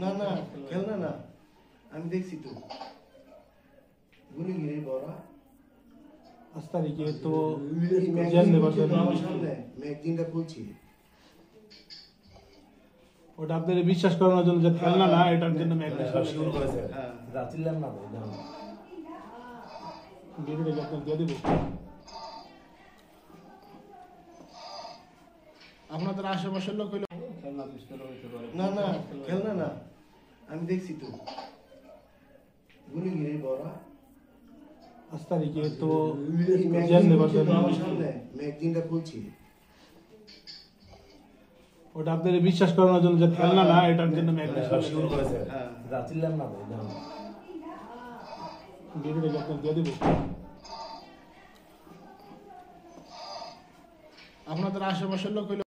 না না খেলনা না, আমি দেখছি তো গুলি গিরে বড় 5 তারিখে তো ম্যাগজিনটা খুলছি, ওটা আপনাদের বিশ্বাস করানোর জন্য যে খেলনা না, এটার জন্য ম্যাগনেট শুরু করেছে। রাতিলাম না ভাই দাও ভিডিওটা আপনাদের দিয়ে দেবো। আপনাদের আশেপাশের লোক হইলো না না খেলনা না, আমি দেখছি তো গুলি গিরে বড় 5 তারিখে তো ম্যাগজিনটা খুলছি, ওটা আপনাদের বিশ্বাস করানোর জন্য যে খেলনা না, এটার জন্য ম্যাগনেট শুরু করেছে। রাতিলাম না ভাই দাও ভিডিওটা আপনাদের দিয়ে দেবো। আপনাদের আশেপাশের লোক হইলো